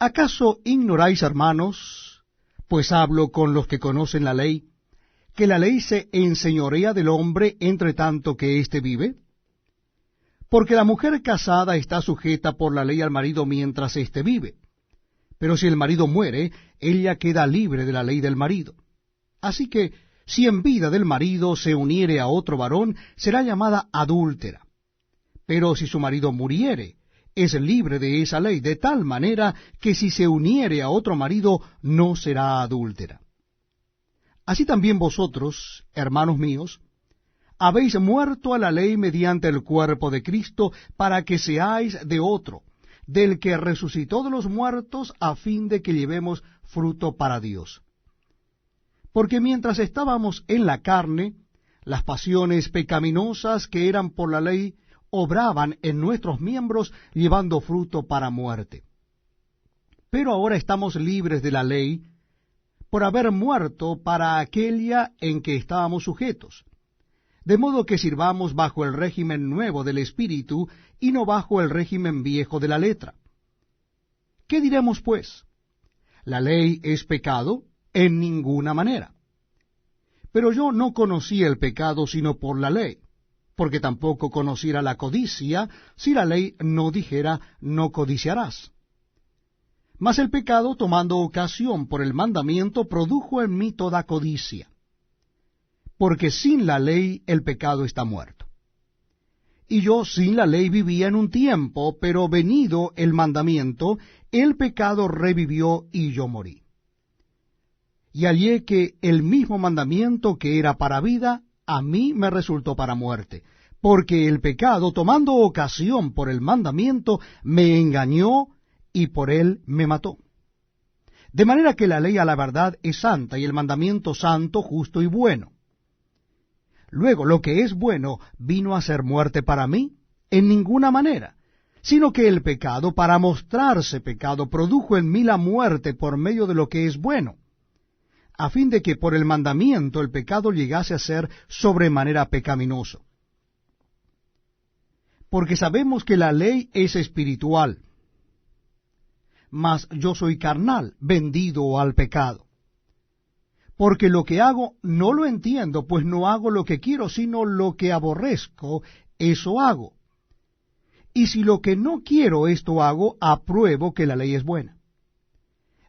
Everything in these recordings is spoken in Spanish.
¿Acaso ignoráis, hermanos, pues hablo con los que conocen la ley, que la ley se enseñorea del hombre entre tanto que éste vive? Porque la mujer casada está sujeta por la ley al marido mientras éste vive. Pero si el marido muere, ella queda libre de la ley del marido. Así que, si en vida del marido se uniere a otro varón, será llamada adúltera. Pero si su marido muriere, es libre de esa ley, de tal manera que si se uniere a otro marido, no será adúltera. Así también vosotros, hermanos míos, habéis muerto a la ley mediante el cuerpo de Cristo, para que seáis de otro, del que resucitó de los muertos, a fin de que llevemos fruto para Dios. Porque mientras estábamos en la carne, las pasiones pecaminosas que eran por la ley obraban en nuestros miembros, llevando fruto para muerte. Pero ahora estamos libres de la ley, por haber muerto para aquella en que estábamos sujetos, de modo que sirvamos bajo el régimen nuevo del Espíritu, y no bajo el régimen viejo de la letra. ¿Qué diremos, pues? ¿La ley es pecado? En ninguna manera. Pero yo no conocí el pecado sino por la ley, porque tampoco conociera la codicia si la ley no dijera no codiciarás. Mas el pecado, tomando ocasión por el mandamiento, produjo en mí toda codicia. Porque sin la ley el pecado está muerto. Y yo sin la ley vivía en un tiempo, pero venido el mandamiento, el pecado revivió y yo morí. Y hallé que el mismo mandamiento que era para vida, a mí me resultó para muerte, porque el pecado, tomando ocasión por el mandamiento, me engañó y por él me mató. De manera que la ley a la verdad es santa, y el mandamiento santo, justo y bueno. Luego, lo que es bueno vino a ser muerte para mí, en ninguna manera, sino que el pecado, para mostrarse pecado, produjo en mí la muerte por medio de lo que es bueno, a fin de que por el mandamiento el pecado llegase a ser sobremanera pecaminoso. Porque sabemos que la ley es espiritual, mas yo soy carnal, vendido al pecado. Porque lo que hago no lo entiendo, pues no hago lo que quiero, sino lo que aborrezco, eso hago. Y si lo que no quiero esto hago, apruebo que la ley es buena.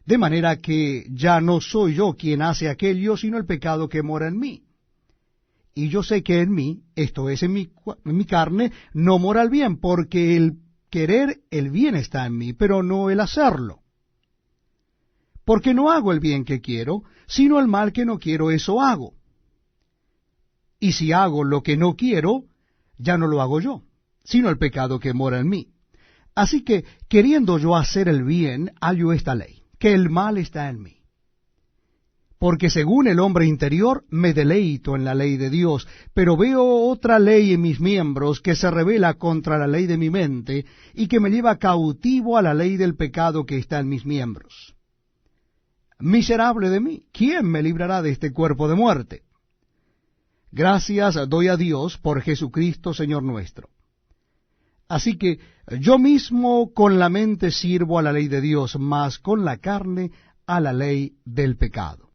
De manera que ya no soy yo quien hace aquello, sino el pecado que mora en mí. Y yo sé que en mí, esto es en mi carne, no mora el bien, porque el querer el bien está en mí, pero no el hacerlo. Porque no hago el bien que quiero, sino el mal que no quiero, eso hago. Y si hago lo que no quiero, ya no lo hago yo, sino el pecado que mora en mí. Así que, queriendo yo hacer el bien, hallo esta ley, que el mal está en mí. Porque según el hombre interior me deleito en la ley de Dios, pero veo otra ley en mis miembros que se rebela contra la ley de mi mente, y que me lleva cautivo a la ley del pecado que está en mis miembros. Miserable de mí, ¿quién me librará de este cuerpo de muerte? Gracias doy a Dios por Jesucristo, Señor nuestro. Así que yo mismo con la mente sirvo a la ley de Dios, mas con la carne a la ley del pecado.